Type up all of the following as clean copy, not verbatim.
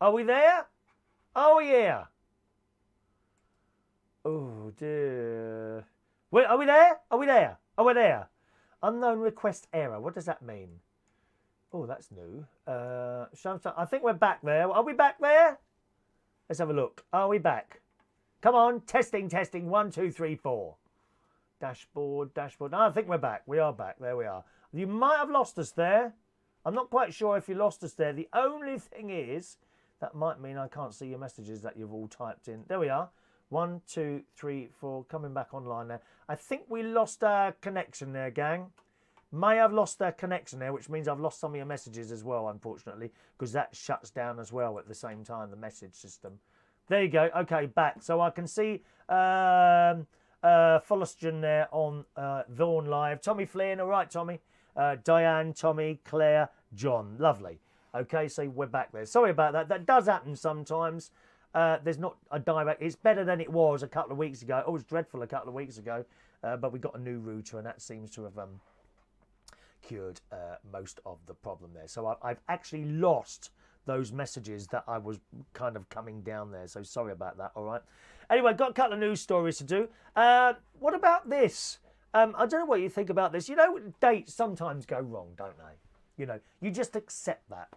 Are we there? Are we here? Oh dear. Wait, are we there? Are we there? Are we there? Unknown request error. What does that mean? Oh, that's new. I think we're back there. Are we back there? Let's have a look. Are we back? Come on. Testing, testing. 1, 2, 3, 4. Dashboard, dashboard. No, I think we're back. We are back. There we are. You might have lost us there. I'm not quite sure if you lost us there. The only thing is, that might mean I can't see your messages that you've all typed in. There we are. 1, 2, 3, 4. Coming back online there. I think we lost our connection there, gang. May have lost our connection there, which means I've lost some of your messages as well, unfortunately, because that shuts down as well at the same time, the message system. There you go. Okay, back. So I can see Folliston there on Vaughan Live. Tommy Flynn. All right, Tommy. Diane, Tommy, Claire, John. Lovely. Okay, so we're back there. Sorry about that. That does happen sometimes. There's not a direct... It's better than it was a couple of weeks ago. It was dreadful a couple of weeks ago, but we got a new router, and that seems to have cured most of the problem there. So I've actually lost those messages that I was kind of coming down there. So sorry about that, all right? Anyway, got a couple of news stories to do. What about this? I don't know what you think about this. You know, dates sometimes go wrong, don't they? You know, you just accept that.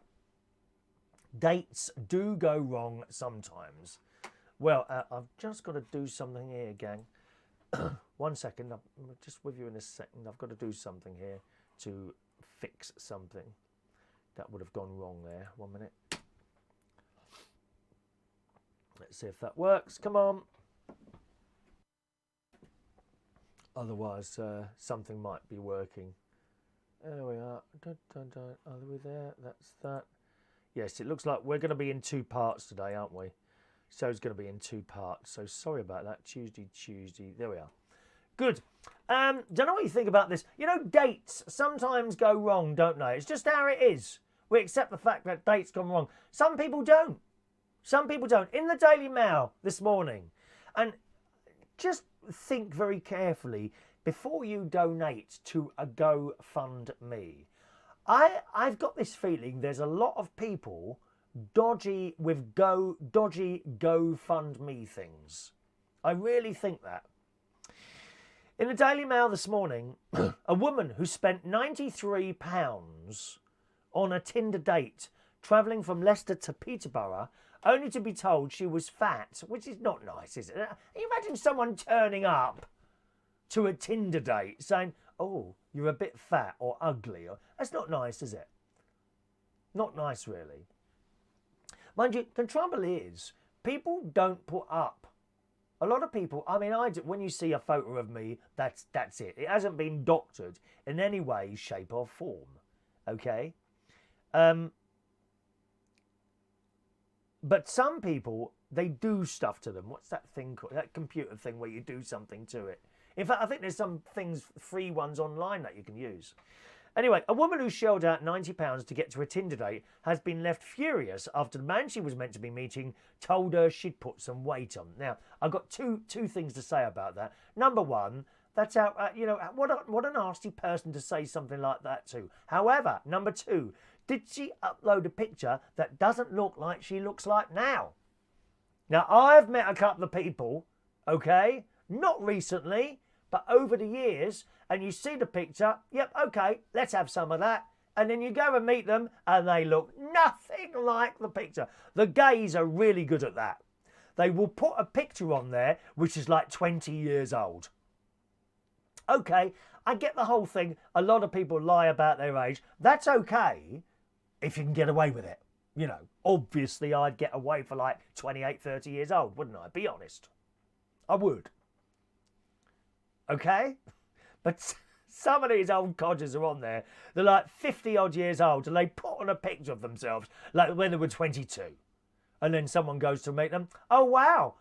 Dates do go wrong sometimes. Well, I've just got to do something here, gang. 1 second. I'm just with you in a second. I've got to do something here to fix something that would have gone wrong there. 1 minute. Let's see if that works. Come on. Otherwise, something might be working. There we are. Are we there? That's that. Yes, it looks like we're going to be in 2 parts today, aren't we? So it's going to be in 2 parts. So sorry about that. Tuesday. There we are. Good. Don't know what you think about this. You know, dates sometimes go wrong, don't they? It's just how it is. We accept the fact that dates gone wrong. Some people don't. Some people don't. In the Daily Mail this morning. And just think very carefully before you donate to a GoFundMe. I've got this feeling there's a lot of people dodgy GoFundMe things. I really think that. In the Daily Mail this morning, a woman who spent £93 on a Tinder date travelling from Leicester to Peterborough only to be told she was fat, which is not nice, is it? Can you imagine someone turning up to a Tinder date saying, oh, you're a bit fat or ugly? That's not nice, is it? Not nice, really. Mind you, the trouble is, people don't put up. A lot of people, I mean, when you see a photo of me, that's it. It hasn't been doctored in any way, shape or form. Okay? But some people, they do stuff to them. What's that thing called? That computer thing where you do something to it. In fact, I think there's some things, free ones online that you can use. Anyway, a woman who shelled out £90 to get to a Tinder date has been left furious after the man she was meant to be meeting told her she'd put some weight on. Now, I've got two things to say about that. Number one, that's how, what a nasty person to say something like that to. However, number two, did she upload a picture that doesn't look like she looks like now? Now, I've met a couple of people, okay, not recently, but over the years, and you see the picture, yep, okay, let's have some of that. And then you go and meet them, and they look nothing like the picture. The gays are really good at that. They will put a picture on there which is like 20 years old. Okay, I get the whole thing. A lot of people lie about their age. That's okay if you can get away with it. You know, obviously I'd get away for like 28, 30 years old, wouldn't I? Be honest. I would. Okay? But some of these old codgers are on there. They're like 50 odd years old and they put on a picture of themselves like when they were 22. And then someone goes to meet them. Oh, wow.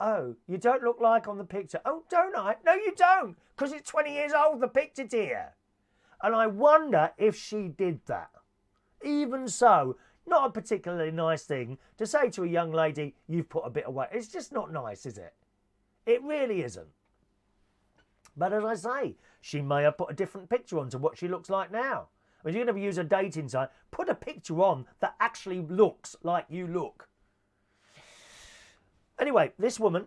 Oh, you don't look like on the picture. Oh, don't I? No, you don't. Because it's 20 years old, the picture, dear. And I wonder if she did that. Even so, not a particularly nice thing to say to a young lady, you've put a bit of weight. It's just not nice, is it? It really isn't. But as I say, she may have put a different picture on to what she looks like now. If you're going to use a dating site, put a picture on that actually looks like you look. Anyway, this woman,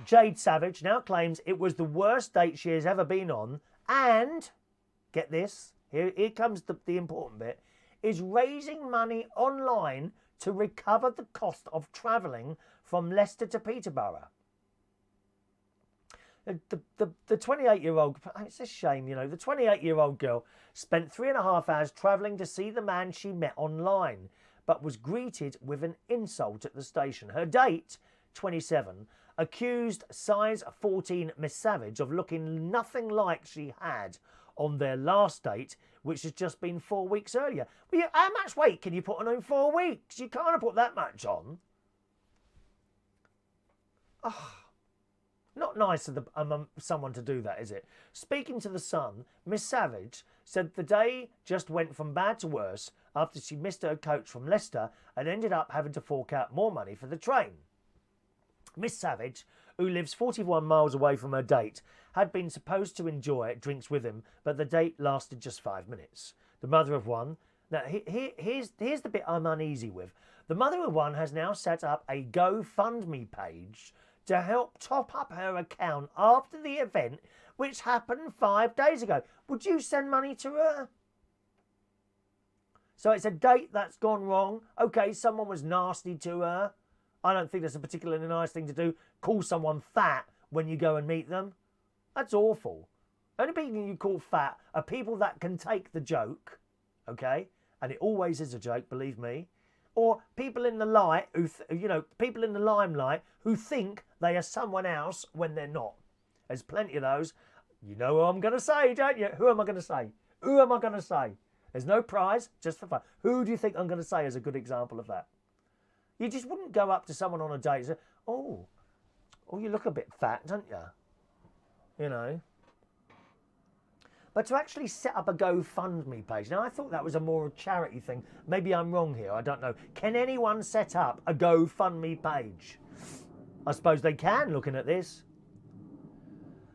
Jade Savage, now claims it was the worst date she has ever been on, and, get this, here comes the important bit, is raising money online to recover the cost of travelling from Leicester to Peterborough. The 28-year-old, it's a shame, you know, the 28-year-old girl spent 3.5 hours travelling to see the man she met online, but was greeted with an insult at the station. Her date, 27, accused size 14 Miss Savage of looking nothing like she had on their last date, which has just been 4 weeks earlier. Well, how much weight can you put on in 4 weeks? You can't put that much on. Oh. Not nice of someone to do that, is it? Speaking to The Sun, Miss Savage said the day just went from bad to worse after she missed her coach from Leicester and ended up having to fork out more money for the train. Miss Savage, who lives 41 miles away from her date, had been supposed to enjoy drinks with him, but the date lasted just 5 minutes. The mother of one... Now, here's the bit I'm uneasy with. The mother of one has now set up a GoFundMe page to help top up her account after the event, which happened 5 days ago. Would you send money to her? So it's a date that's gone wrong. Okay, someone was nasty to her. I don't think that's a particularly nice thing to do. Call someone fat when you go and meet them. That's awful. Only people you call fat are people that can take the joke, okay? And it always is a joke, believe me. Or people in the light who, people in the limelight who think they are someone else when they're not. There's plenty of those. You know who I'm going to say, don't you? Who am I going to say? Who am I going to say? There's no prize, just for fun. Who do you think I'm going to say is a good example of that? You just wouldn't go up to someone on a date and say, oh, you look a bit fat, don't you? You know. But to actually set up a GoFundMe page, now I thought that was a more charity thing. Maybe I'm wrong here, I don't know. Can anyone set up a GoFundMe page? I suppose they can, looking at this.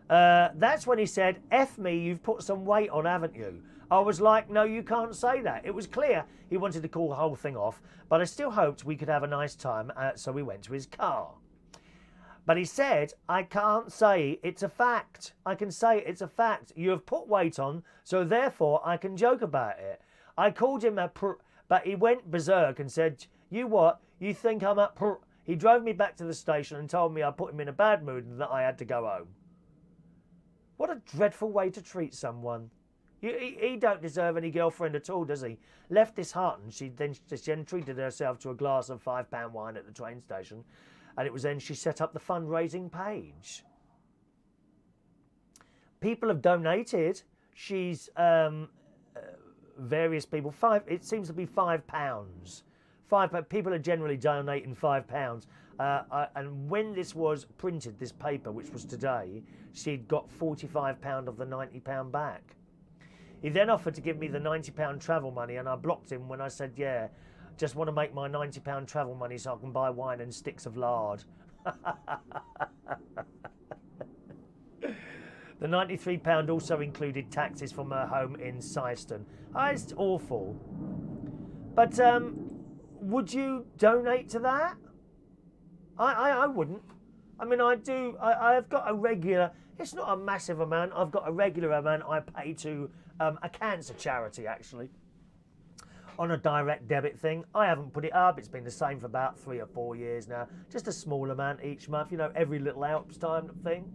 That's when he said, F me, you've put some weight on, haven't you? I was like, no, you can't say that. It was clear he wanted to call the whole thing off, but I still hoped we could have a nice time, so we went to his car. But he said, I can't say it's a fact. I can say it's a fact. You have put weight on, so therefore I can joke about it. I called him a but he went berserk and said, you what? You think I'm a He drove me back to the station and told me I put him in a bad mood and that I had to go home. What a dreadful way to treat someone. He don't deserve any girlfriend at all, does he? Left disheartened, she then treated herself to a glass of £5 wine at the train station. And it was then she set up the fundraising page. People have donated. She's various people. It seems to be £5. People are generally donating £5. And when this was printed, this paper, which was today, she'd got £45 of the £90 back. He then offered to give me the £90 travel money, and I blocked him when I said, yeah, just want to make my £90 travel money so I can buy wine and sticks of lard. The £93 also included taxes from her home in Syston. Oh, it's awful. But would you donate to that? I wouldn't. I mean, I've got a regular, it's not a massive amount, I've got a regular amount I pay to a cancer charity, actually, on a direct debit thing. I haven't put it up. It's been the same for about 3 or 4 years now. Just a small amount each month, every little helps time thing.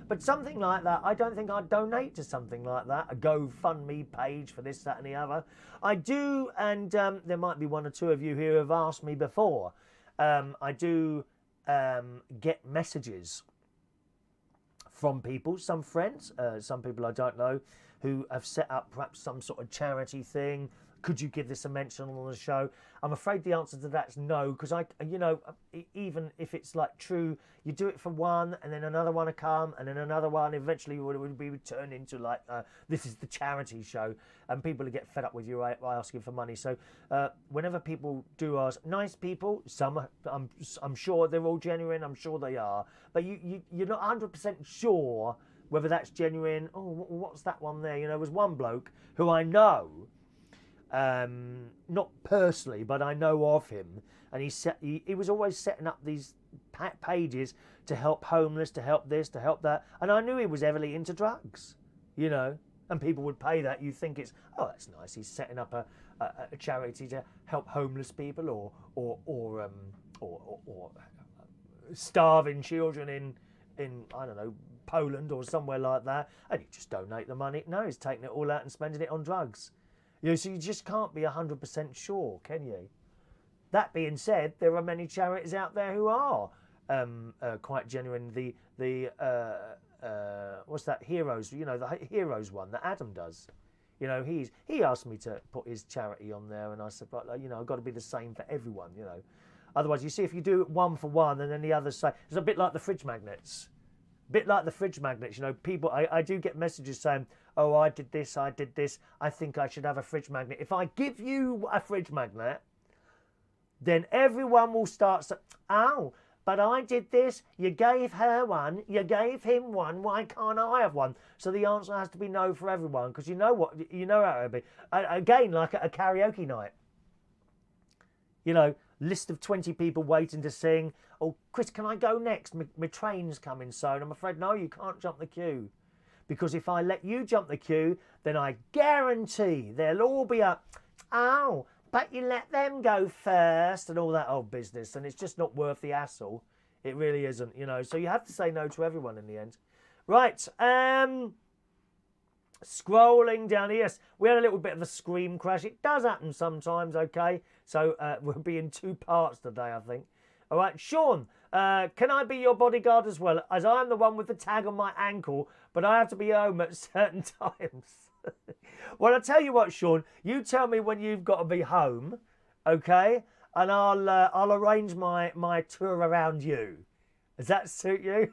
But something like that, I don't think I'd donate to something like that, a GoFundMe page for this, that and the other. I do, and there might be 1 or 2 of you here who have asked me before. I do get messages from people, some friends, some people I don't know, who have set up perhaps some sort of charity thing. Could you give this a mention on the show? I'm afraid the answer to that's no, because even if it's like true, you do it for one, and then another one will come, and then another one eventually would be turned into like this is the charity show, and people will get fed up with you asking for money. So whenever people do ask, nice people, some I'm sure they're all genuine. I'm sure they are, but you're not 100% sure whether that's genuine. Oh, what's that one there? There was one bloke who I know. Not personally, but I know of him, and he was always setting up these pages to help homeless, to help this, to help that, and I knew he was heavily into drugs, you know, and people would pay that. You think it's, oh, that's nice, he's setting up a charity to help homeless people or starving children in I don't know, Poland or somewhere like that, and you just donate the money. No, he's taking it all out and spending it on drugs. You know, so you just can't be 100% sure, can you? That being said, there are many charities out there who are quite genuine. The what's that, Heroes? You know, the Heroes one that Adam does. You know, he asked me to put his charity on there, and I said, but you know, I've got to be the same for everyone. You know, otherwise, you see, if you do it one for one, and then the others say, it's a bit like the fridge magnets. Bit like the fridge magnets, you know, people, I do get messages saying, oh, I did this, I think I should have a fridge magnet. If I give you a fridge magnet, then everyone will start saying, oh, but I did this, you gave her one, you gave him one, why can't I have one? So the answer has to be no for everyone, because you know what, you know how it would be. Again, like a karaoke night. You know, list of 20 people waiting to sing. Oh, Chris, can I go next? My train's coming soon. I'm afraid, no, you can't jump the queue. Because if I let you jump the queue, then I guarantee they'll all be up, oh, but you let them go first and all that old business. And it's just not worth the hassle. It really isn't, you know. So you have to say no to everyone in the end. Right, scrolling down here. Yes, we had a little bit of a screen crash. It does happen sometimes, okay? So we'll be in 2 parts today, I think. All right, Sean, can I be your bodyguard as well? As I am the one with the tag on my ankle, but I have to be home at certain times. Well, I'll tell you what, Sean, you tell me when you've got to be home, okay? And I'll arrange my tour around you. Does that suit you?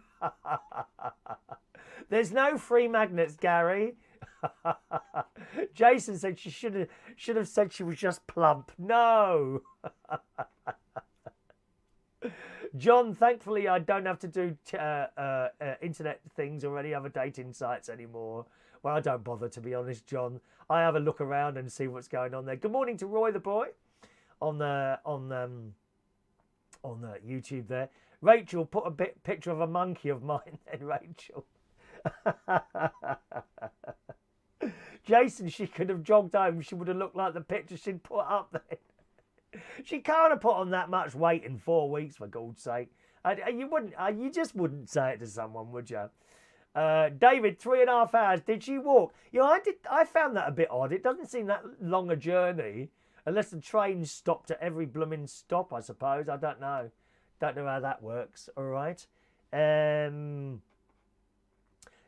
There's no free magnets, Gary. Jason said she should have said she was just plump. No. John, thankfully I don't have to do internet things or any other dating sites anymore. Well, I don't bother, to be honest, John. I have a look around and see what's going on there. Good morning to Roy the boy on YouTube there. Rachel, put a picture of a monkey of mine then, Rachel. Jason, she could have jogged home. She would have looked like the picture she'd put up there. She can't have put on that much weight in 4 weeks, for God's sake. You just wouldn't say it to someone, would you? David, 3.5 hours. Did she walk? You know, I found that a bit odd. It doesn't seem that long a journey, unless the train stopped at every blooming stop, I suppose. I don't know. Don't know how that works. All right.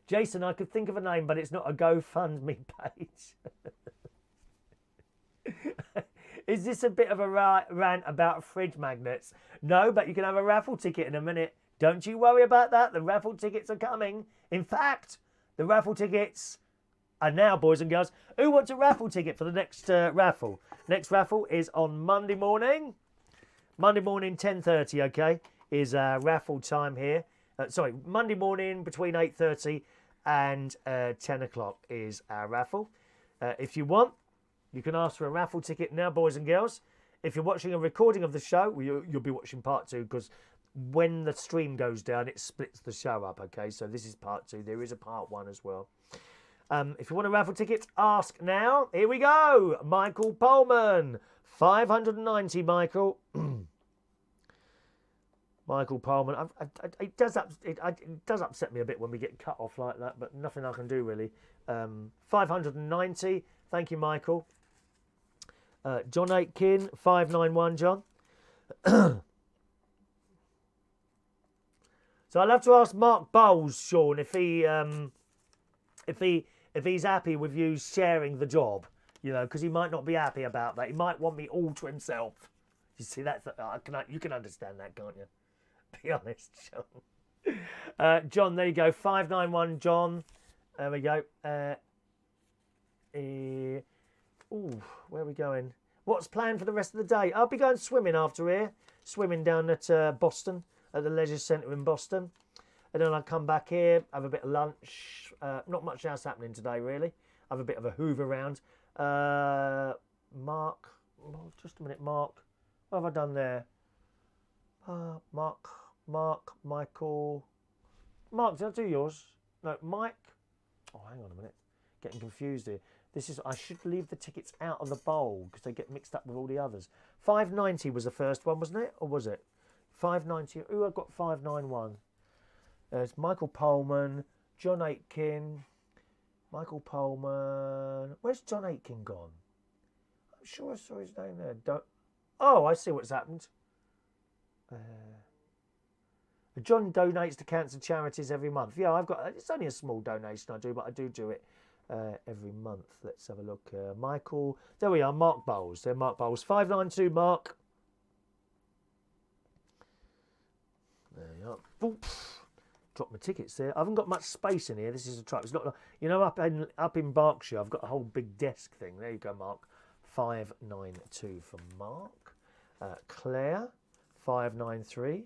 Jason, I could think of a name, but it's not a GoFundMe page. Is this a bit of a rant about fridge magnets? No, but you can have a raffle ticket in a minute. Don't you worry about that. The raffle tickets are coming. In fact, the raffle tickets are now, boys and girls. Who wants a raffle ticket for the next raffle? Next raffle is on Monday morning. Monday morning, 10:30, okay, is raffle time here. Monday morning between 8:30 and 10 o'clock is our raffle. If you want, you can ask for a raffle ticket now, boys and girls. If you're watching a recording of the show, you'll be watching part 2, because when the stream goes down, it splits the show up, okay? So this is part 2. There is a part 1 as well. If you want a raffle ticket, ask now. Here we go. Michael Pullman. 590, Michael. Michael Pullman. It does upset me a bit when we get cut off like that, but nothing I can do, really. 590. Thank you, Michael. John Aitken, 591, John. So I'll have to ask Mark Bowles, Sean, if he's happy with you sharing the job, you know, because he might not be happy about that. He might want me all to himself. You see, you can understand that, can't you? Be honest, John. John, there you go, 591, John. There we go. Where are we going? What's planned for the rest of the day? I'll be going swimming after here. Swimming down at Boston, at the Leisure Centre in Boston. And then I'll come back here, have a bit of lunch. Not much else happening today, really. Have a bit of a hoover around. Mark. Oh, just a minute, Mark. What have I done there? Mark, Michael. Mark, did I do yours? No, Mike. Oh, hang on a minute. Getting confused here. This is. I should leave the tickets out of the bowl because they get mixed up with all the others. 590 was the first one, wasn't it? Or was it? 590. Ooh, I've got 591. There's Michael Pullman, John Aitken. Michael Pullman. Where's John Aitken gone? I'm sure I saw his name there. Oh, I see what's happened. John donates to cancer charities every month. Yeah, I've got. It's only a small donation I do, but I do it every month. Let's have a look. Michael. There we are. Mark Bowles. There, Mark Bowles. 592. Mark. There you are. Oops. Drop my tickets there. I haven't got much space in here. This is a truck. It's not. You know, up in Berkshire, I've got a whole big desk thing. There you go, Mark. 592 for Mark. Claire. 593.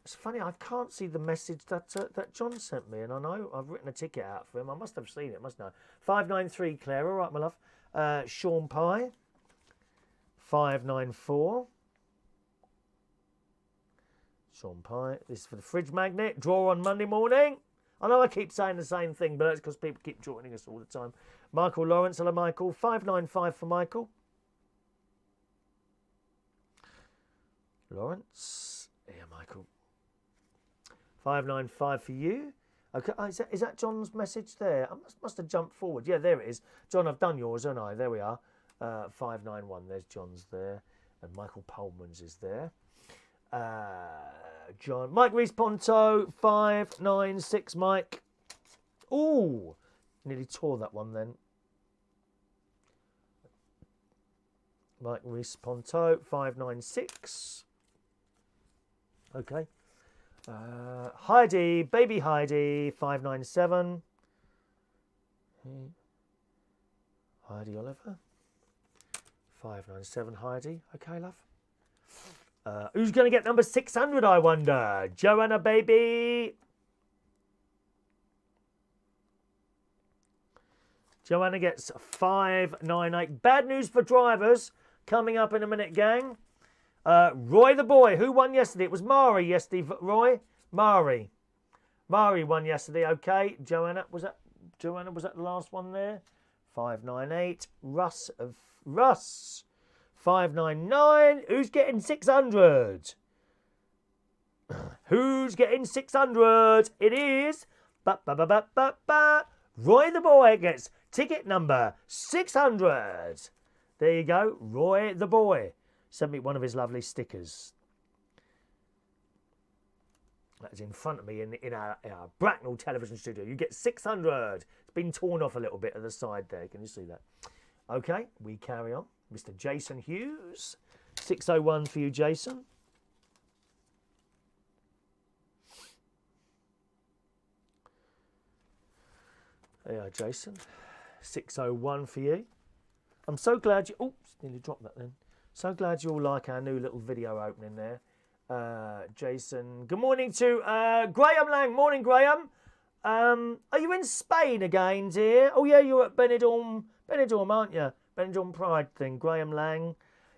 It's funny, I can't see the message that John sent me, and I know I've written a ticket out for him. I must have seen it, mustn't I? 593, Claire. All right, my love. Sean Pye. 594. Sean Pye. This is for the fridge magnet. Draw on Monday morning. I know I keep saying the same thing, but that's because people keep joining us all the time. Michael Lawrence. Hello, Michael. 595 for Michael. Lawrence. Yeah, Michael. 595 for you. Okay, is that John's message there? I must have jumped forward. Yeah, there it is. John, I've done yours, haven't I? There we are. 591. There's John's there. And Michael Pullman's is there. John. Mike Reese-Ponto. 596, Mike. Ooh. Nearly tore that one then. Mike Reese-Ponto. 596. Okay. Heidi, baby Heidi, 597. Heidi Oliver, 597. Heidi, okay, love. Who's going to get number 600? I wonder. Joanna, baby. Joanna gets 598. Bad news for drivers coming up in a minute, gang. Roy the boy, who won yesterday? It was Mari yesterday, Roy. Mari won yesterday, okay. Joanna, was that the last one there? 598. Russ, 599. Who's getting 600? Who's getting 600? It is Roy the boy gets ticket number 600. There you go, Roy the boy. Sent me one of his lovely stickers. That is in front of me in our Bracknell television studio. You get 600. It's been torn off a little bit at the side there. Can you see that? Okay, we carry on. Mr. Jason Hughes. 601 for you, Jason. There you are, Jason. 601 for you. I'm so glad you... Oops, nearly dropped that then. So glad you all like our new little video opening there. Jason. Good morning to Graham Lang. Morning, Graham. Are you in Spain again, dear? Oh, yeah, you're at Benidorm, aren't you? Benidorm Pride thing. Graham Lang.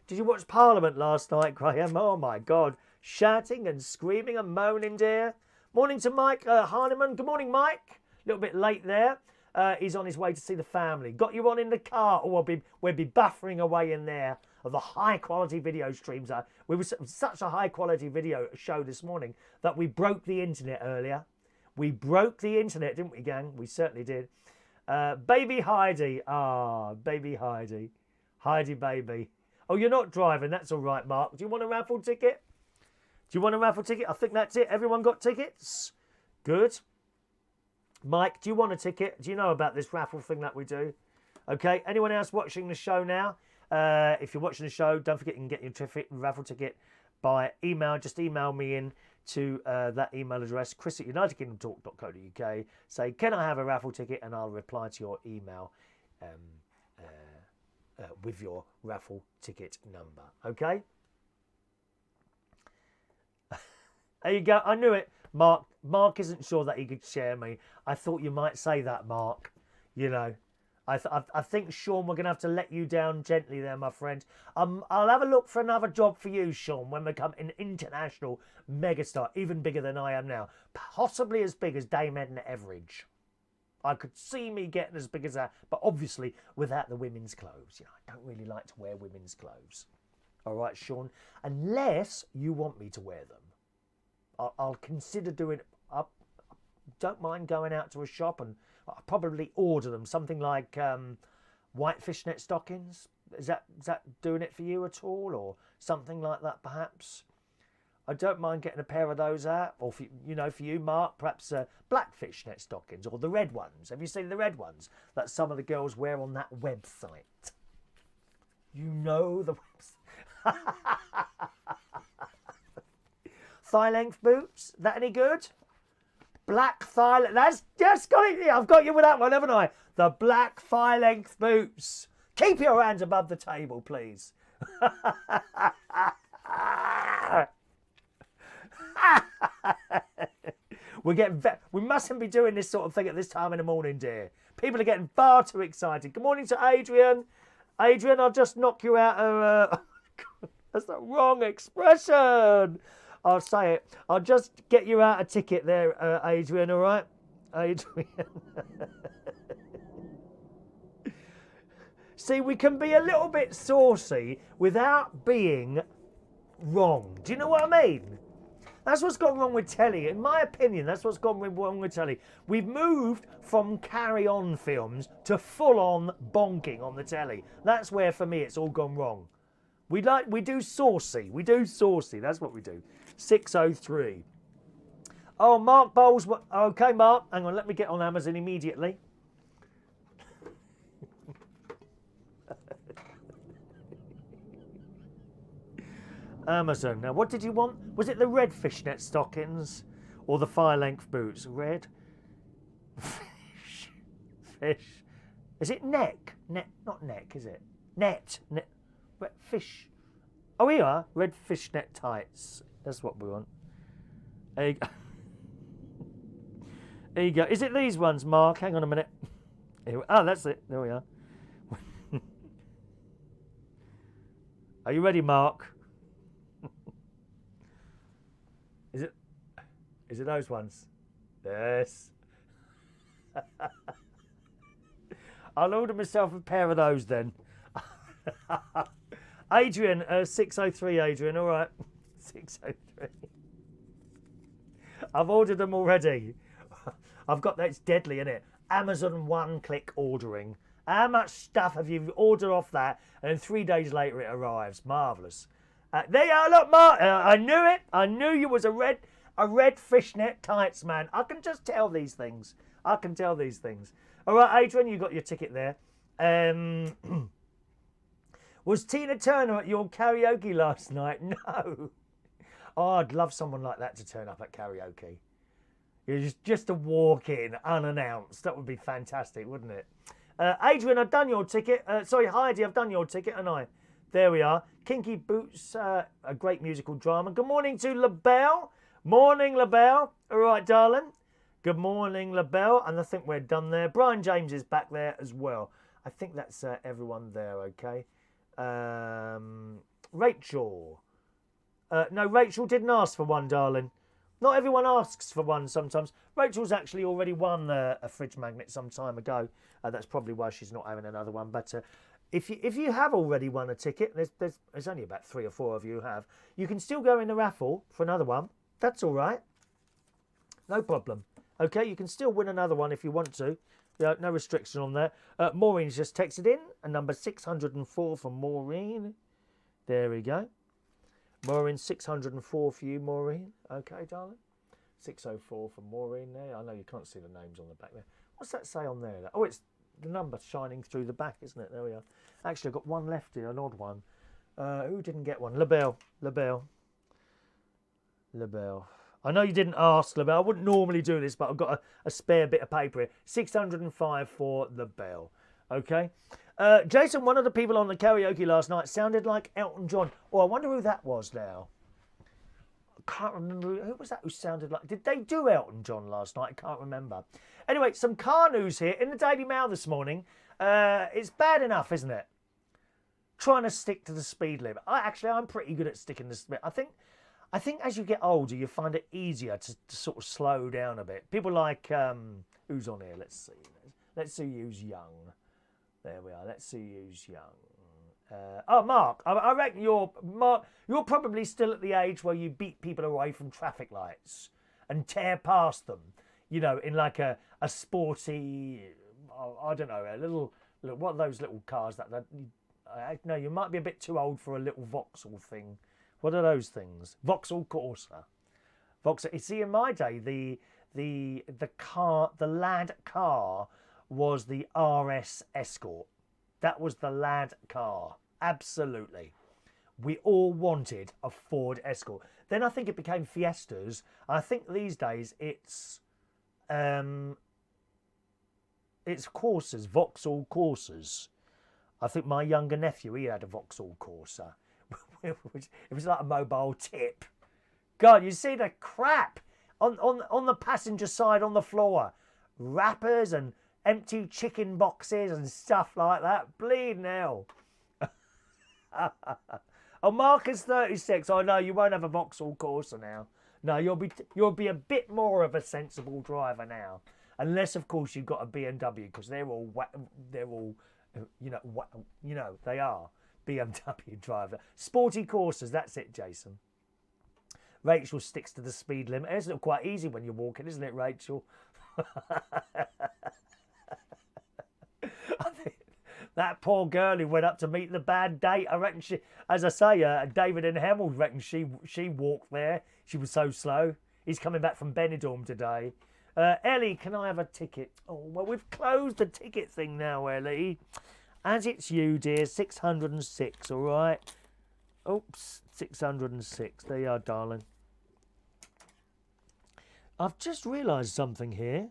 Did you watch Parliament last night, Graham? Oh, my God. Shouting and screaming and moaning, dear. Morning to Mike Harneman. Good morning, Mike. A little bit late there. He's on his way to see the family. Got you on in the car. Oh, we'll be buffering away in there of the high-quality video streams. We were such a high-quality video show this morning that we broke the internet earlier. We broke the internet, didn't we, gang? We certainly did. Baby Heidi. Ah, baby Heidi. Heidi, baby. Oh, you're not driving. That's all right, Mark. Do you want a raffle ticket? Do you want a raffle ticket? I think that's it. Everyone got tickets? Good. Mike, do you want a ticket? Do you know about this raffle thing that we do? Okay, anyone else watching the show now? If you're watching the show, don't forget you can get your raffle ticket by email. Just email me in to that email address, chris@unitedkingdomtalk.co.uk. Say, can I have a raffle ticket? And I'll reply to your email with your raffle ticket number. Okay? There you go. I knew it. Mark isn't sure that he could share me. I thought you might say that, Mark. You know, I think, Sean, we're going to have to let you down gently there, my friend. I'll have a look for another job for you, Sean, when we become an international megastar, even bigger than I am now. Possibly as big as Dame Edna Everage. I could see me getting as big as that, but obviously without the women's clothes. You know, I don't really like to wear women's clothes. All right, Sean, unless you want me to wear them. I'll consider doing it. I don't mind going out to a shop and I'll probably order them. Something like white fishnet stockings. Is that doing it for you at all, or something like that, perhaps? I don't mind getting a pair of those out, or for you, Mark, perhaps black fishnet stockings, or the red ones. Have you seen the red ones that some of the girls wear on that website? You know the website. Thigh length boots. That any good? Black thigh. That's just got it. I've got you with that one, haven't I? The black thigh length boots. Keep your hands above the table, please. We mustn't be doing this sort of thing at this time in the morning, dear. People are getting far too excited. Good morning to Adrian. Adrian, I'll just knock you out of... that's the wrong expression. I'll say it. I'll just get you out a ticket there, Adrian, all right? Adrian. See, we can be a little bit saucy without being wrong. Do you know what I mean? That's what's gone wrong with telly. In my opinion, that's what's gone wrong with telly. We've moved from carry-on films to full-on bonking on the telly. That's where, for me, it's all gone wrong. We do saucy. We do saucy. That's what we do. 6:03. Oh, Mark Bowles. Okay, Mark. Hang on. Let me get on Amazon immediately. Amazon. Now, what did you want? Was it the red fishnet stockings or the thigh length boots? Red. Fish. Is it neck? Not neck, is it? Net. Red fish. Oh, here you are. Red fishnet tights. That's what we want. There you go. There you go. Is it these ones, Mark? Hang on a minute. Oh, that's it. There we are. Are you ready, Mark? Is it those ones? Yes. I'll order myself a pair of those then. Adrian, 6:03, Adrian, all right. 6:03. I've ordered them already. I've got that. It's deadly, isn't it? Amazon one-click ordering. How much stuff have you ordered off that? And then 3 days later it arrives. Marvellous. There you are, look, Mark. I knew it. I knew you was a red fishnet tights man. I can just tell these things. I can tell these things. All right, Adrian, you got your ticket there. Was Tina Turner at your karaoke last night? No. Oh, I'd love someone like that to turn up at karaoke. You're just to walk in unannounced. That would be fantastic, wouldn't it? Adrian, I've done your ticket. Sorry, Heidi, I've done your ticket, haven't I? There we are. Kinky Boots, a great musical drama. Good morning to LaBelle. Morning, LaBelle. All right, darling. Good morning, LaBelle. And I think we're done there. Brian James is back there as well. I think that's everyone there, okay? Rachel. No, Rachel didn't ask for one, darling. Not everyone asks for one sometimes. Rachel's actually already won a fridge magnet some time ago. That's probably why she's not having another one. But if you have already won a ticket, there's only about 3 or 4 of you who have, you can still go in the raffle for another one. That's all right. No problem. Okay, you can still win another one if you want to. No restriction on that. Maureen's just texted in a number 604 from Maureen. There we go. Maureen, 604 for you, Maureen. Okay, darling. 604 for Maureen there. I know you can't see the names on the back there. What's that say on there? Oh, it's the number shining through the back, isn't it? There we are. Actually, I've got one left here, an odd one. Who didn't get one? LaBelle. I know you didn't ask, LaBelle. I wouldn't normally do this, but I've got a spare bit of paper here. 605 for LaBelle. Okay. Jason, one of the people on the karaoke last night sounded like Elton John. Oh, I wonder who that was now. I can't remember. Who was that who sounded like... Did they do Elton John last night? I can't remember. Anyway, some car news here. In the Daily Mail this morning, It's bad enough, isn't it? Trying to stick to the speed limit. I'm pretty good at sticking to the speed. I think as you get older, you find it easier to sort of slow down a bit. People like who's on here? Let's see. Let's see who's young. There we are. Let's see who's young. Mark. I reckon you're probably still at the age where you beat people away from traffic lights and tear past them. You know, in like a sporty, I don't know, a little what are those little cars that no, you might be a bit too old for a little Vauxhall thing. What are those things? Vauxhall Corsa. Vauxhall. You see, in my day, the lad car was the RS Escort. That was the lad car. Absolutely. We all wanted a Ford Escort. Then I think it became Fiestas. I think these days it's Corsas, Vauxhall Corsas. I think my younger nephew, he had a Vauxhall Corsa. It was like a mobile tip. God, you see the crap on the passenger side on the floor. Wrappers and empty chicken boxes and stuff like that. Bleeding hell. Oh, Marcus 36. Oh no, you won't have a Vauxhall Corsa now. No, you'll be a bit more of a sensible driver now, unless of course you've got a BMW, because they're all they are BMW driver. Sporty Corsas. That's it, Jason. Rachel sticks to the speed limit. It's not quite easy when you're walking, isn't it, Rachel? I think that poor girl who went up to meet the bad date, I reckon she, as I say, David and Hemel reckon she walked there. She was so slow. He's coming back from Benidorm today. Ellie, can I have a ticket? Oh, well, we've closed the ticket thing now, Ellie. As it's you, dear, 606, all right? Oops, 606. There you are, darling. I've just realised something here.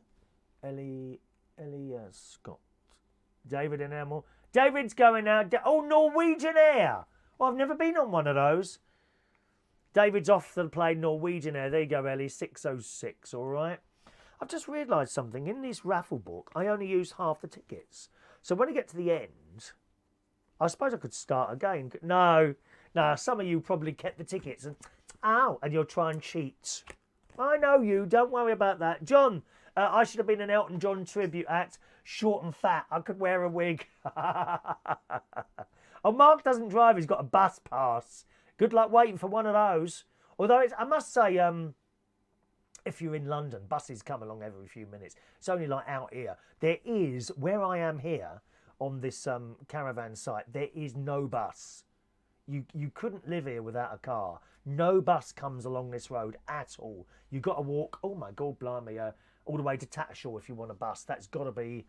Ellie Scott. David and Emil. David's going out. Oh, Norwegian Air. Well, I've never been on one of those. David's off the plane, Norwegian Air. There you go, Ellie, 606, all right? I've just realised something. In this raffle book, I only use half the tickets. So when I get to the end, I suppose I could start again. No, some of you probably kept the tickets and you'll try and cheat. I know you. Don't worry about that. John, I should have been an Elton John tribute act. Short and fat. I could wear a wig. Oh, Mark doesn't drive. He's got a bus pass. Good luck waiting for one of those. Although I must say, if you're in London, buses come along every few minutes. It's only like out here. There is, where I am here on this caravan site, there is no bus. You couldn't live here without a car. No bus comes along this road at all. You've got to walk, oh my God, blimey, all the way to Tattershall if you want a bus. That's got to be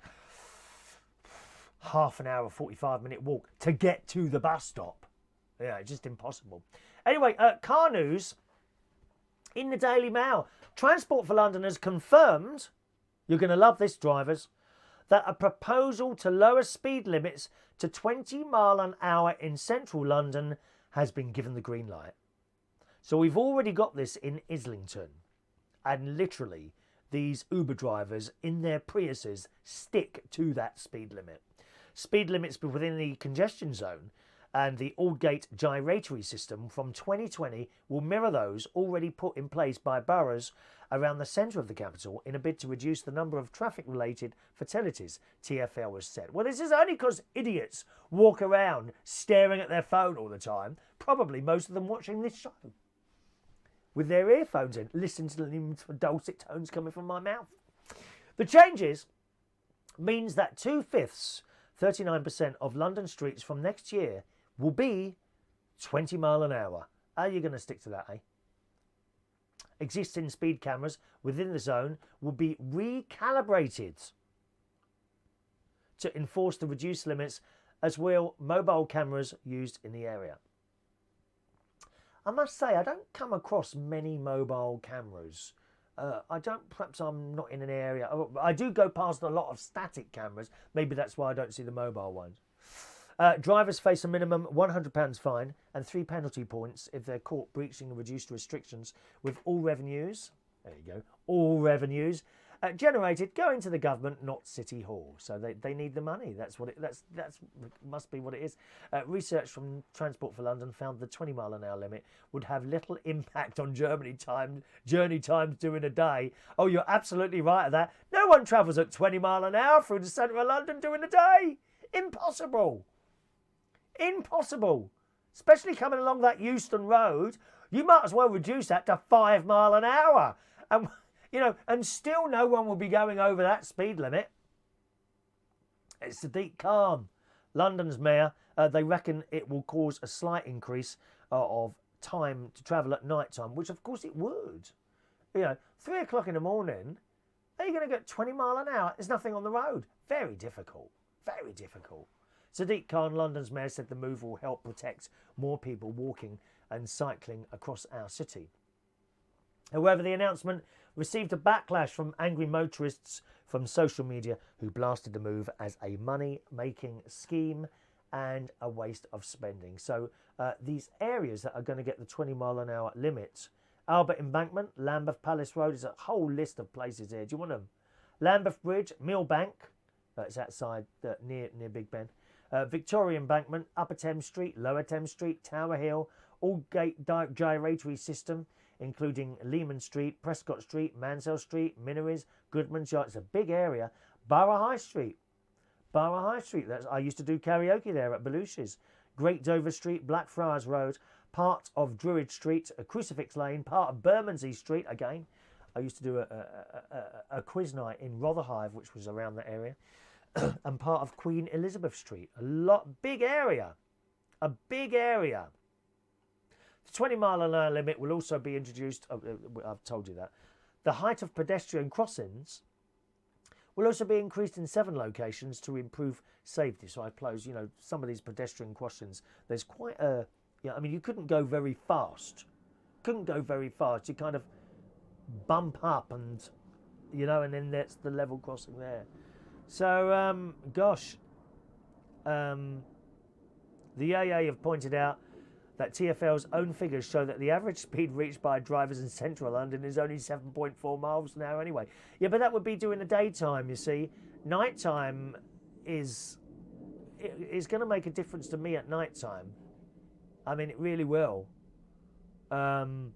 half an hour, 45-minute walk to get to the bus stop. Yeah, it's just impossible. Anyway, car news in the Daily Mail. Transport for London has confirmed, you're going to love this, drivers, that a proposal to lower speed limits to 20 mile an hour in central London has been given the green light. So we've already got this in Islington. And literally, these Uber drivers in their Priuses stick to that speed limit. Speed limits within the congestion zone and the Aldgate gyratory system from 2020 will mirror those already put in place by boroughs around the centre of the capital in a bid to reduce the number of traffic-related fatalities, TfL has said. Well, this is only because idiots walk around staring at their phone all the time, probably most of them watching this show, with their earphones in, listening to the dulcet tones coming from my mouth. The changes means that 2/5, 39% of London streets from next year will be 20 mile an hour. Are you going to stick to that, eh? Existing speed cameras within the zone will be recalibrated to enforce the reduced limits, as will mobile cameras used in the area. I must say, I don't come across many mobile cameras. Perhaps I'm not in an area. I do go past a lot of static cameras. Maybe that's why I don't see the mobile ones. Drivers face a minimum £100 fine and 3 penalty points if they're caught breaching the reduced restrictions, with all revenues, there you go, all revenues, generated going to the government, not City Hall. So they need the money. That's what that's must be what it is. Research from Transport for London found the 20-mile-an-hour limit would have little impact on journey times during a day. Oh, you're absolutely right at that. No one travels at 20 mile an hour through the centre of London during the day. Impossible. Impossible. Especially coming along that Euston Road, you might as well reduce that to 5 mile an hour. And, you know, and still no one will be going over that speed limit. It's Sadiq Khan, London's mayor. They reckon it will cause a slight increase of time to travel at night time, which of course it would. You know, 3 o'clock in the morning, are you going to get 20 mile an hour? There's nothing on the road. Very difficult. Very difficult. Sadiq Khan, London's mayor, said the move will help protect more people walking and cycling across our city. However, the announcement received a backlash from angry motorists from social media who blasted the move as a money-making scheme and a waste of spending. So these areas that are going to get the 20 mile an hour limit: Albert Embankment, Lambeth Palace Road, is a whole list of places here. Do you want them? Lambeth Bridge, Millbank, it's outside near Big Ben. Victoria Embankment, Upper Thames Street, Lower Thames Street, Tower Hill, Aldgate Gyratory System, including Lehman Street, Prescott Street, Mansell Street, Minories, Goodman's Yard. It's a big area. Borough High Street. Borough High Street. I used to do karaoke there at Belushi's. Great Dover Street, Blackfriars Road, part of Druid Street, Crucifix Lane, part of Bermondsey Street. Again, I used to do a quiz night in Rotherhithe, which was around that area. And part of Queen Elizabeth Street. Big area. A big area. The 20 mile an hour limit will also be introduced. Oh, I've told you that. The height of pedestrian crossings will also be increased in 7 locations to improve safety. So I suppose, you know, some of these pedestrian crossings, there's quite a, yeah, I mean, you couldn't go very fast. Couldn't go very fast. You kind of bump up and, you know, and then that's the level crossing there. So, the AA have pointed out that TfL's own figures show that the average speed reached by drivers in central London is only 7.4 miles an hour anyway. Yeah, but that would be during the daytime, you see. Nighttime is going to make a difference to me at nighttime. I mean, it really will. So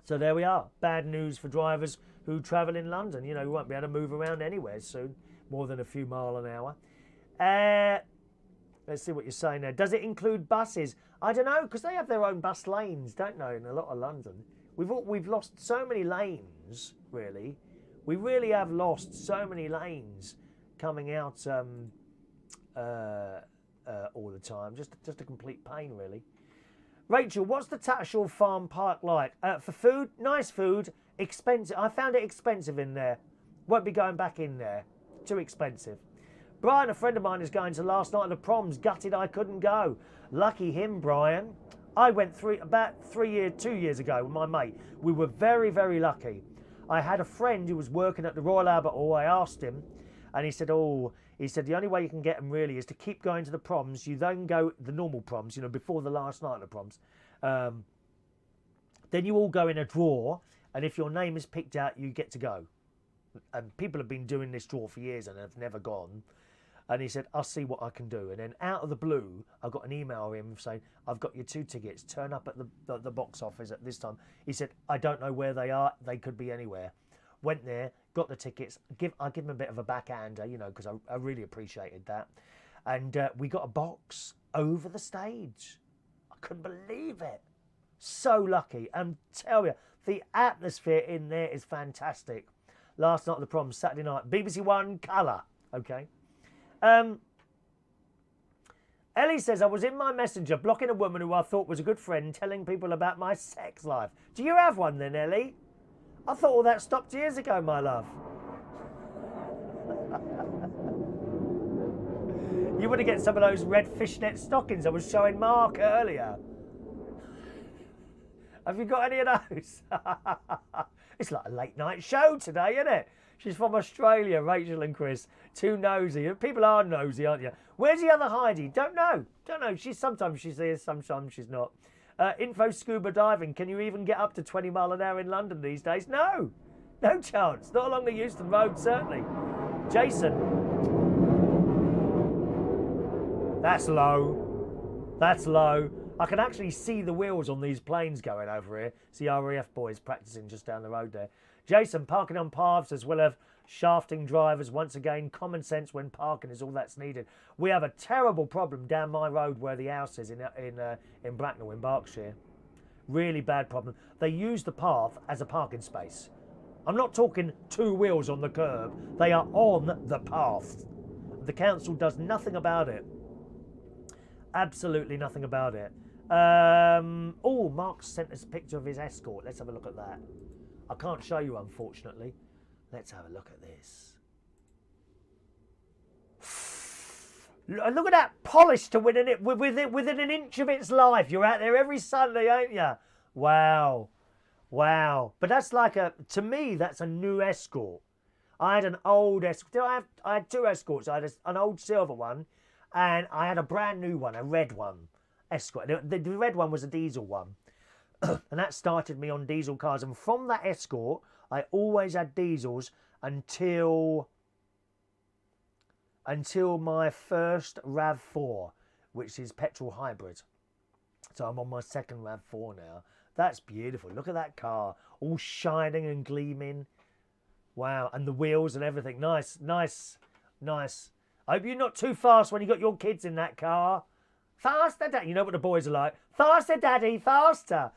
there we are. Bad news for drivers who travel in London. You know, you won't be able to move around anywhere soon, more than a few mile an hour. Let's see what you're saying there. Does it include buses? I don't know, because they have their own bus lanes, don't they, in a lot of London. We've lost so many lanes, really. We really have lost so many lanes coming out all the time. Just a complete pain, really. Rachel, what's the Tattershall Farm Park like? For food, nice food, expensive. I found it expensive in there. Won't be going back in there. Too expensive. Brian, a friend of mine, is going to last night at the proms. Gutted I couldn't go. Lucky him, Brian. I went 2 years ago with my mate. We were very, very lucky. I had a friend who was working at the Royal Albert Hall. I asked him, and he said, the only way you can get them really is to keep going to the proms. You then go the normal proms, you know, before the last night of the proms. Then you all go in a draw, and if your name is picked out, you get to go. And people have been doing this draw for years and have never gone. And he said, I'll see what I can do. And then out of the blue, I got an email from him saying, I've got your 2 tickets. Turn up at the box office at this time. He said, I don't know where they are. They could be anywhere. Went there, got the tickets. I give him a bit of a backhander, you know, because I really appreciated that. And we got a box over the stage. I couldn't believe it. So lucky. And tell you, the atmosphere in there is fantastic. Last night at the proms, Saturday night, BBC One colour. Okay. Ellie says, I was in my messenger blocking a woman who I thought was a good friend telling people about my sex life. Do you have one then, Ellie? I thought all that stopped years ago, my love. You want to get some of those red fishnet stockings I was showing Mark earlier. Have you got any of those? It's like a late night show today, isn't it? She's from Australia, Rachel and Chris. Too nosy. People are nosy, aren't you? Where's the other Heidi? Don't know. Sometimes she's here, sometimes she's not. Info scuba diving. Can you even get up to 20 mile an hour in London these days? No. No chance. Not along the Euston Road, certainly. Jason. That's low. That's low. I can actually see the wheels on these planes going over here. See RAF boys practicing just down the road there. Jason, parking on paths as well as shafting drivers. Once again, common sense when parking is all that's needed. We have a terrible problem down my road where the house is in Bracknell in Berkshire. Really bad problem. They use the path as a parking space. I'm not talking two wheels on the curb. They are on the path. The council does nothing about it. Absolutely nothing about it. Oh, Mark sent us a picture of his Escort. Let's have a look at that. I can't show you, unfortunately. Let's have a look at this. Look at that polish to within an inch of its life. You're out there every Sunday, ain't you? Wow. Wow. But that's like to me, that's a new Escort. I had an old Escort. I had two Escorts. I had an old silver one and I had a brand new one, a red one. Escort. The red one was a diesel one. And that started me on diesel cars. And from that Escort, I always had diesels until my first RAV4, which is petrol hybrid. So I'm on my second RAV4 now. That's beautiful. Look at that car, all shining and gleaming. Wow, and the wheels and everything. Nice, nice, nice. I hope you're not too fast when you got your kids in that car. Faster, Daddy. You know what the boys are like. Faster, Daddy, faster.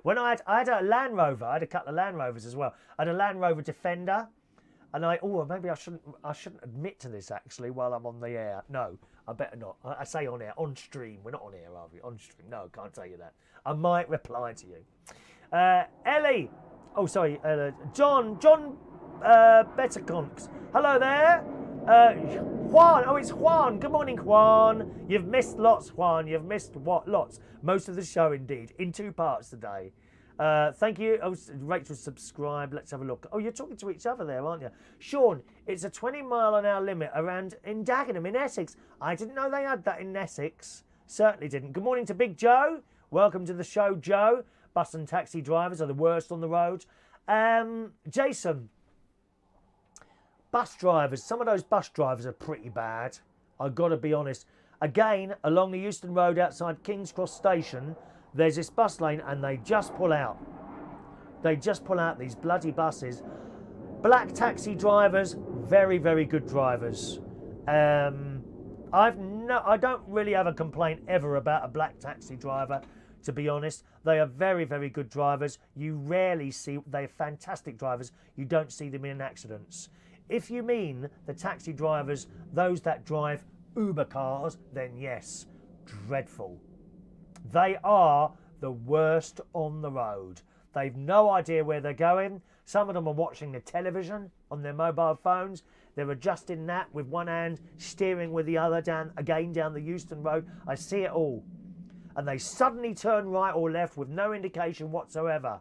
When I had a Land Rover, I had a couple of Land Rovers as well. I had a Land Rover Defender, and maybe I shouldn't admit to this actually while I'm on the air. No, I better not. I say on air, on stream. We're not on air, are we? On stream. No, I can't tell you that. I might reply to you. Ellie. Oh, sorry. John Betterconks. Hello there. Juan. Oh, it's Juan. Good morning, Juan. You've missed lots, Juan. You've missed what? Lots. Most of the show, indeed. In 2 parts today. Thank you. Oh, Rachel, subscribe. Let's have a look. Oh, you're talking to each other there, aren't you? Sean, it's a 20-mile-an-hour limit around in Dagenham in Essex. I didn't know they had that in Essex. Certainly didn't. Good morning to Big Joe. Welcome to the show, Joe. Bus and taxi drivers are the worst on the road. Jason, bus drivers. Some of those bus drivers are pretty bad. I've got to be honest. Again, along the Euston Road outside King's Cross Station, there's this bus lane and they just pull out. They just pull out, these bloody buses. Black taxi drivers, very, very good drivers. I don't really have a complaint ever about a black taxi driver, to be honest. They are very, very good drivers. You rarely see, they're fantastic drivers. You don't see them in accidents. If you mean the taxi drivers, those that drive Uber cars, then yes, dreadful. They are the worst on the road. They've no idea where they're going. Some of them are watching the television on their mobile phones. They're adjusting that with one hand, steering with the other down the Euston Road. I see it all. And they suddenly turn right or left with no indication whatsoever.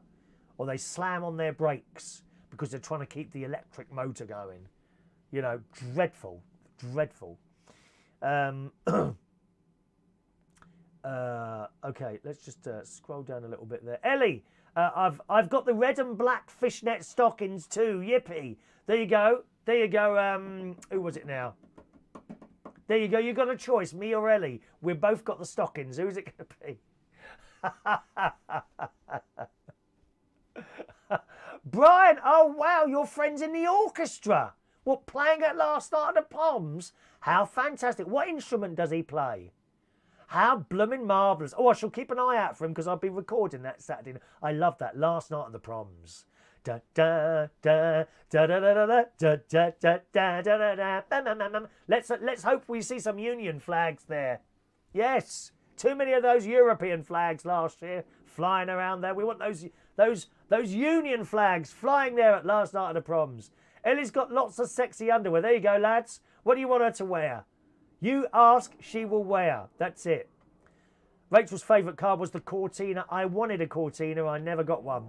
Or they slam on their brakes because they're trying to keep the electric motor going. You know, dreadful, dreadful. Okay, let's just scroll down a little bit there. Ellie, I've got the red and black fishnet stockings too. Yippee! There you go. There you go. Who was it now? There you go. You got a choice, me or Ellie. We've both got the stockings. Who's it going to be? Brian, oh wow, your friend's in the orchestra. What, playing at last night at the Poms? How fantastic. What instrument does he play? How blooming marvellous. Oh, I shall keep an eye out for him because I'll be recording that Saturday. I love that. Last night at the Proms. Da da da da da da da da da da da da da. Let's hope we see some Union flags there. Yes. Too many of those European flags last year flying around there. We want those Union flags flying there at last night at the Proms. Ellie's got lots of sexy underwear. There you go, lads. What do you want her to wear? You ask, she will wear. That's it. Rachel's favourite car was the Cortina. I wanted a Cortina. I never got one.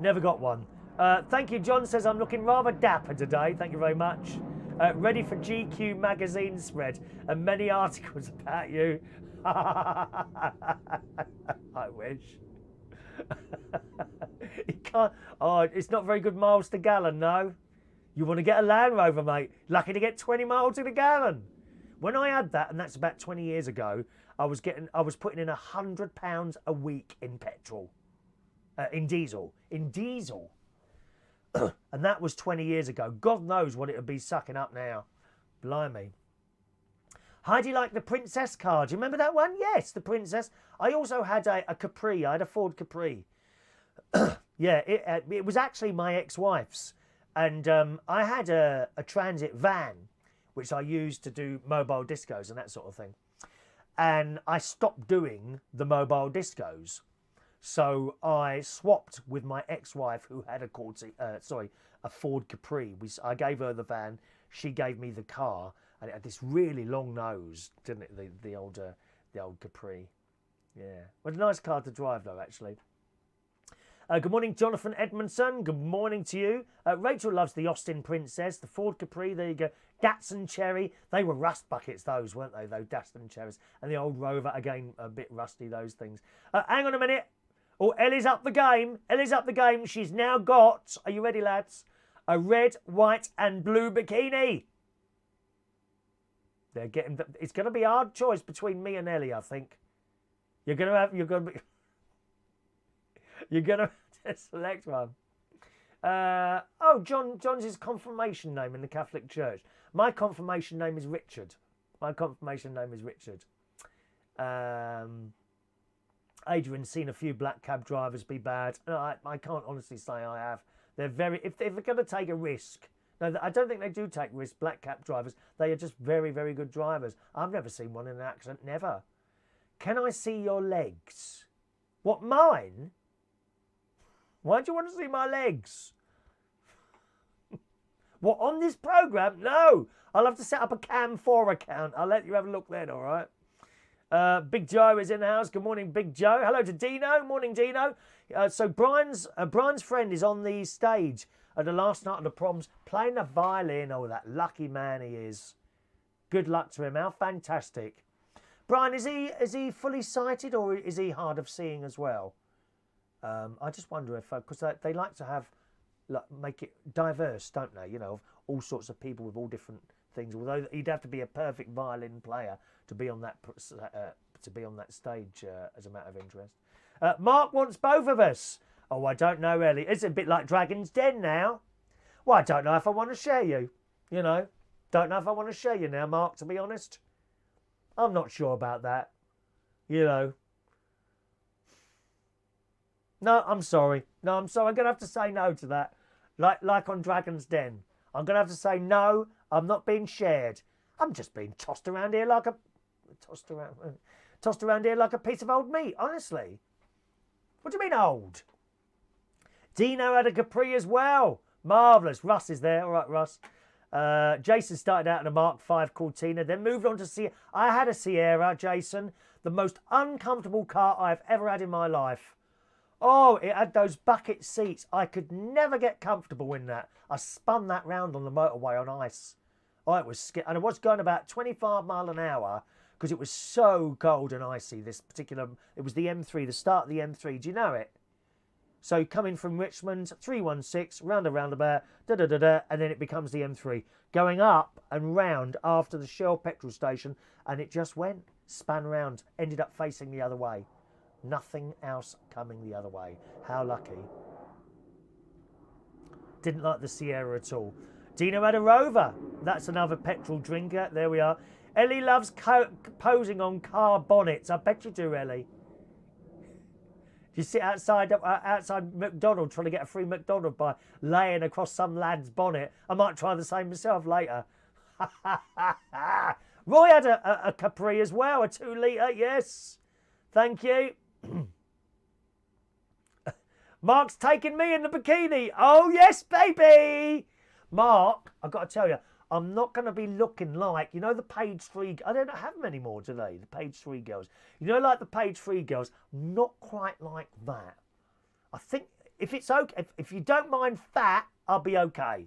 Never got one. Thank you. John says, I'm looking rather dapper today. Thank you very much. Ready for GQ magazine spread and many articles about you. I wish. You can't. Oh, it's not very good miles to gallon, no. You want to get a Land Rover, mate. Lucky to get 20 miles to the gallon. When I had that, and that's about 20 years ago, I was putting in £100 a week in petrol, in diesel, and that was 20 years ago. God knows what it would be sucking up now. Blimey. How do you like the Princess car? Do you remember that one? Yes, the Princess. I also had a Capri. I had a Ford Capri. Yeah, it was actually my ex-wife's. And I had a transit van, which I used to do mobile discos and that sort of thing. And I stopped doing the mobile discos. So I swapped with my ex-wife who had a Ford Capri. I gave her the van, she gave me the car, and it had this really long nose, didn't it? The old Capri. Yeah. Well, a nice car to drive though, actually. Good morning, Jonathan Edmondson. Good morning to you. Rachel loves the Austin Princess, the Ford Capri. There you go. Datsun Cherry. They were rust buckets, those, weren't they? Those Datsun Cherries. And the old Rover, again, a bit rusty, those things. Hang on a minute. Oh, Ellie's up the game. Ellie's up the game. She's now got, are you ready, lads? A red, white, and blue bikini. They're getting. It's going to be a hard choice between me and Ellie, I think. You're going to select one. John's his confirmation name in the Catholic Church. My confirmation name is Richard. Adrian's seen a few black cab drivers be bad. No, I can't honestly say I have. They're if they're going to take a risk. No, I don't think they do take risks, black cab drivers. They are just very, very good drivers. I've never seen one in an accident, never. Can I see your legs? What, mine? Why do you want to see my legs? What, on this programme? No. I'll have to set up a Cam 4 account. I'll let you have a look then, all right? Big Joe is in the house. Good morning, Big Joe. Hello to Dino. Morning, Dino. So Brian's friend is on the stage at the last night of the proms playing the violin. Oh, that lucky man he is. Good luck to him. How fantastic. Brian, is he fully sighted or is he hard of seeing as well? I just wonder if, because they like to have, make it diverse, don't they? You know, all sorts of people with all different things. Although he'd have to be a perfect violin player to be on that stage, as a matter of interest. Mark wants both of us. Oh, I don't know, Ellie. It's a bit like Dragon's Den now. Well, I don't know if I want to share you. You know, don't know if I want to share you now, Mark. To be honest, I'm not sure about that. You know. No, I'm sorry. I'm going to have to say no to that. Like on Dragon's Den. I'm going to have to say no, I'm not being shared. I'm just being tossed around here like a piece of old meat, honestly. What do you mean old? Dino had a Capri as well. Marvellous. Russ is there. All right, Russ. Jason started out in a Mark V Cortina, then moved on to Sierra. I had a Sierra, Jason. The most uncomfortable car I've ever had in my life. Oh, it had those bucket seats. I could never get comfortable in that. I spun that round on the motorway on ice. Oh, it was scary. And I was going about 25 miles an hour because it was so cold and icy, this particular... It was the M3, the start of the M3. Do you know it? So coming from Richmond, 316, round a roundabout, da-da-da-da, and then it becomes the M3. Going up and round after the Shell petrol station, and it just went, span round, ended up facing the other way. Nothing else coming the other way. How lucky. Didn't like the Sierra at all. Dino had a Rover. That's another petrol drinker. There we are. Ellie loves posing on car bonnets. I bet you do, Ellie. You sit outside McDonald's trying to get a free McDonald's by laying across some lad's bonnet. I might try the same myself later. Roy had a Capri as well, a 2 litre, yes. Thank you. Mark's taking me in the bikini. Oh, yes, baby. Mark, I've got to tell you, I'm not going to be looking like, you know, the page 3... I don't have them anymore, do they? The page 3 girls. You know, like the page 3 girls, not quite like that. I think if it's okay, if you don't mind fat, I'll be okay.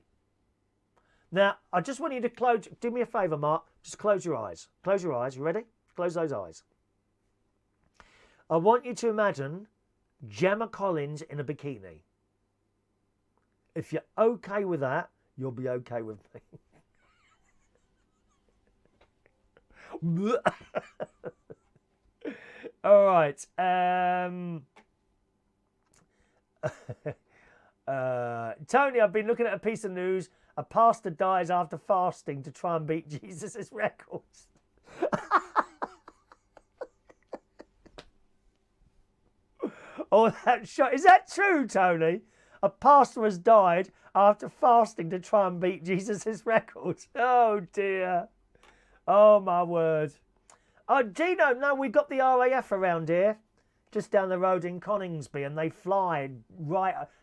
Now, I just want you to close... Do me a favour, Mark. Just close your eyes. Close your eyes. You ready? Close those eyes. I want you to imagine Gemma Collins in a bikini. If you're okay with that, you'll be okay with me. All right. Tony, I've been looking at a piece of news. A pastor dies after fasting to try and beat Jesus' records. Oh, that shot. Is that true, Tony? A pastor has died after fasting to try and beat Jesus' records. Oh, dear. Oh, my word. Oh, Gino, no, we've got the RAF around here, just down the road in Coningsby, and they fly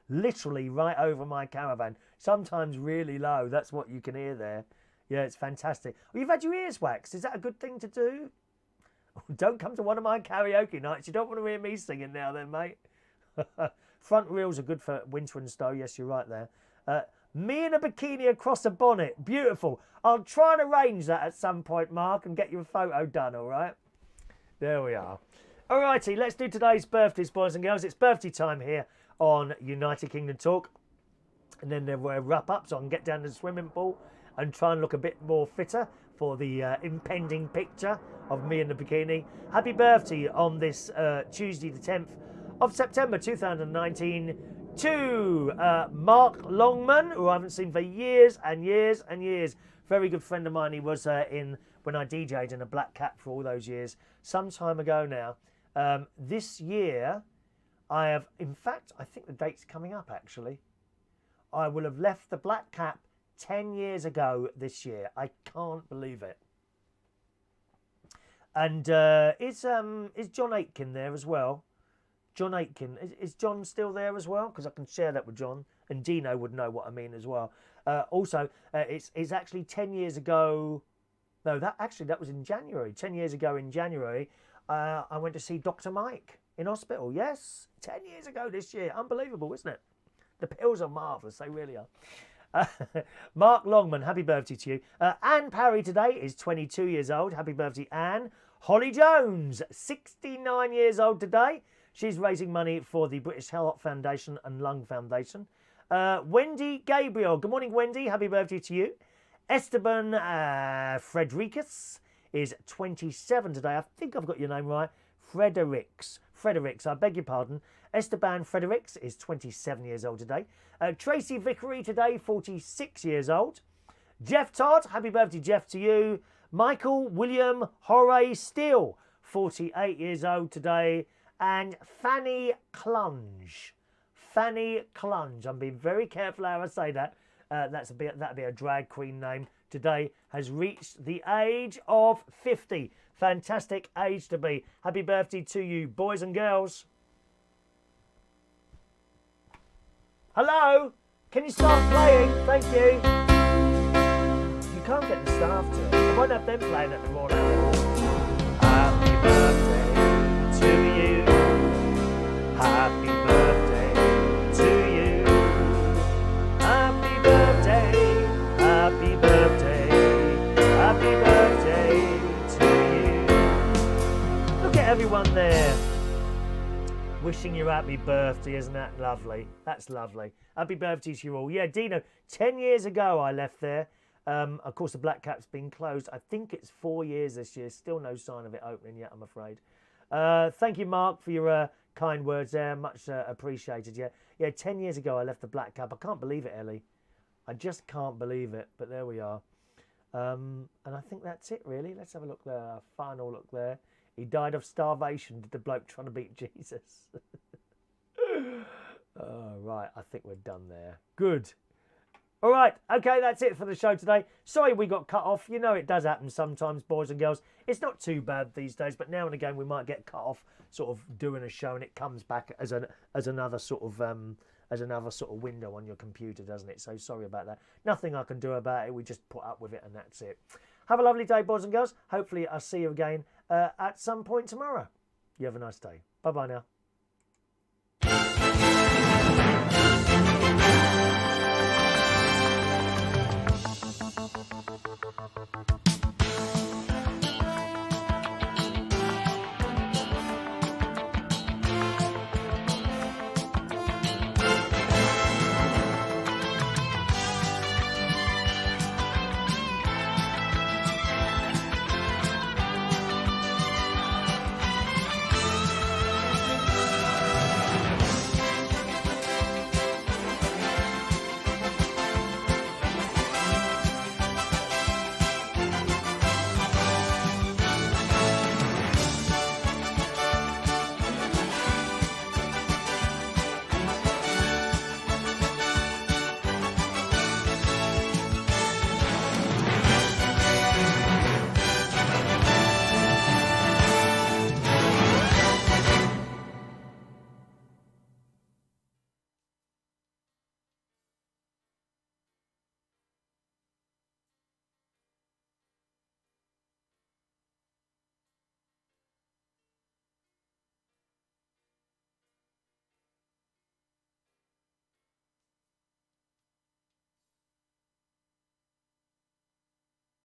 literally right over my caravan, sometimes really low. That's what you can hear there. Yeah, it's fantastic. Well, you've had your ears waxed. Is that a good thing to do? Don't come to one of my karaoke nights. You don't want to hear me singing now then, mate. Front reels are good for winter and snow. Yes, you're right there. Me in a bikini across a bonnet. Beautiful. I'll try and arrange that at some point, Mark, and get you a photo done, all right? There we are. All righty, let's do today's birthdays, boys and girls. It's birthday time here on United Kingdom Talk. And then we'll wrap up so I can get down to the swimming pool and try and look a bit more fitter for the impending picture of me in the bikini. Happy birthday on this Tuesday the 10th of September 2019 to Mark Longman, who I haven't seen for years and years and years. Very good friend of mine. He was in when I DJ'd in a Black Cap for all those years, some time ago now. This year, I have, in fact, I think the date's coming up actually. I will have left the Black Cap 10 years ago this year. I can't believe it. And is John Aitken there as well? John Aitken. Is John still there as well? Because I can share that with John. And Dino would know what I mean as well. Also, it's actually 10 years ago. No, that was in January. 10 years ago in January, I went to see Dr. Mike in hospital. Yes, 10 years ago this year. Unbelievable, isn't it? The pills are marvellous. They really are. Mark Longman, happy birthday to you. Anne Parry today is 22 years old. Happy birthday, Anne. Holly Jones, 69 years old today. She's raising money for the British Heart Foundation and Lung Foundation. Wendy Gabriel. Good morning, Wendy. Happy birthday to you. Esteban Fredericus is 27 today. I think I've got your name right. Fredericks, I beg your pardon. Esteban Fredericks is 27 years old today. Tracy Vickery today, 46 years old. Jeff Todd, happy birthday, Jeff, to you. Michael William Horay Steele, 48 years old today. And Fanny Clunge. I'm being very careful how I say that. That'd be a drag queen name. Today has reached the age of 50. Fantastic age to be. Happy birthday to you, boys and girls. Hello? Can you start playing? Thank you. You can't get the staff to it. I won't have them playing at the Royal Hour. Happy birthday to you. Happy birthday to you. Happy birthday. Happy birthday. Happy birthday to you. Look at everyone there. Wishing you happy birthday, isn't that lovely? That's lovely. Happy birthday to you all. Yeah, Dino, 10 years ago I left there. Of course, the Black Cap's been closed. I think it's 4 years this year. Still no sign of it opening yet, I'm afraid. Thank you, Mark, for your kind words there. Much appreciated. Yeah, 10 years ago I left the Black Cap. I can't believe it, Ellie. I just can't believe it. But there we are. And I think that's it, really. Let's have a look there. A final look there. He died of starvation, did the bloke trying to beat Jesus. Oh, right, I think we're done there. Good. All right, okay, that's it for the show today. Sorry we got cut off. You know it does happen sometimes, boys and girls. It's not too bad these days, but now and again we might get cut off sort of doing a show and it comes back as another sort of window on your computer, doesn't it? So sorry about that. Nothing I can do about it. We just put up with it and that's it. Have a lovely day, boys and girls. Hopefully I'll see you again at some point tomorrow. You have a nice day. Bye-bye now.